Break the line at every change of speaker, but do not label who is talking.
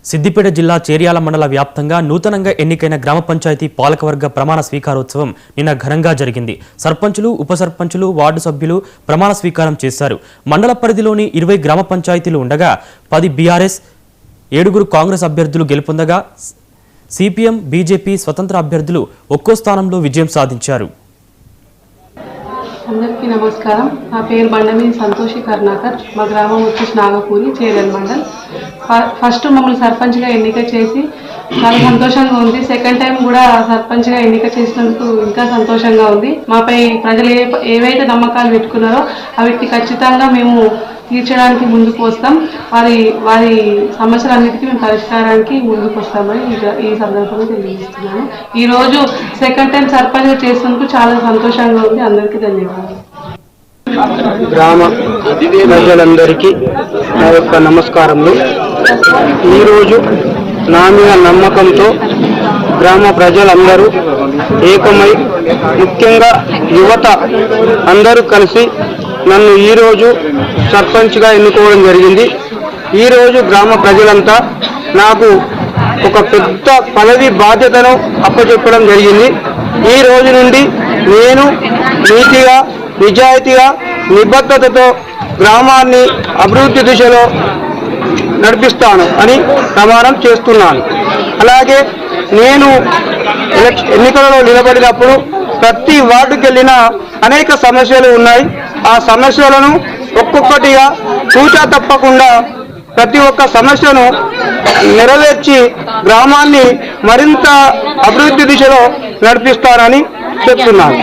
సిద్దిపేట జిల్లా చేర్యాల మండల వ్యాప్తంగా నూతనంగా ఎన్నికైన గ్రామ పంచాయతీ పాలకవర్గ ప్రమాణ స్వీకారోత్సవం నిన్న ఘనంగా జరిగింది. సర్పంచులు, ఉప సర్పంచులు, వార్డు సభ్యులు ప్రమాణ స్వీకారం చేశారు. మండల పరిధిలోని 20 గ్రామ పంచాయతీలు ఉండగా 10 బీఆర్ఎస్, 7 కాంగ్రెస్ అభ్యర్థులు గెలుపొందగా సిపిఎం, బీజేపీ స్వతంత్ర అభ్యర్థులు ఒక్కో స్థానంలో విజయం సాధించారు.
అందరికీ నమస్కారం. నా పేరు బండమీ సంతోషి కర్ణాకర్. మా గ్రామం వచ్చేసి నాగపూరి, చేర్యాల మండల్. ఫస్ట్ మమ్మల్ని సర్పంచ్గా ఎన్నిక చేసి చాలా సంతోషంగా ఉంది. సెకండ్ టైం కూడా సర్పంచ్గా ఎన్నిక చేసినందుకు ఇంకా సంతోషంగా ఉంది. మాపై ప్రజలు ఏవైతే నమ్మకాలు పెట్టుకున్నారో అవిటిని ఖచ్చితంగా మేము తీర్చడానికి ముందుకు వస్తాం. వారి సమస్యలన్నిటికీ మేము పరిష్కారానికి ముందుకు వస్తామని ఈ సందర్భంగా తెలియజేస్తున్నాను. ఈరోజు సెకండ్ టైం సర్పంచ్గా చేసినందుకు చాలా సంతోషంగా ఉంది. అందరికీ ధన్యవాదాలు.
గ్రామ ప్రజలందరికీ నా యొక్క నమస్కారములు. ఈరోజు నా మీద నమ్మకంతో గ్రామ ప్రజలందరూ ఏకమై, ముఖ్యంగా యువత అందరూ కలిసి నన్ను ఈరోజు సర్పంచ్గా ఎన్నుకోవడం జరిగింది. ఈరోజు గ్రామ ప్రజలంతా నాకు ఒక పెద్ద పదవి బాధ్యతను అప్పచెప్పడం జరిగింది. ఈ రోజు నుండి నేను నీతిగా, నిజాయితీగా, నిబద్ధతతో గ్రామాన్ని అభివృద్ధి దిశలో నడిపిస్తాను అని ప్రమాణం చేస్తున్నాను. అలాగే నేను ఎన్నికలలో నిలబడినప్పుడు ప్రతి వార్డుకి వెళ్ళిన అనేక సమస్యలు ఉన్నాయి. ఆ సమస్యలను ఒక్కొక్కటిగా తూచా తప్పకుండా ప్రతి ఒక్క సమస్యను నెరవేర్చి గ్రామాన్ని మరింత అభివృద్ధి దిశలో నడిపిస్తానని చెప్తున్నాను.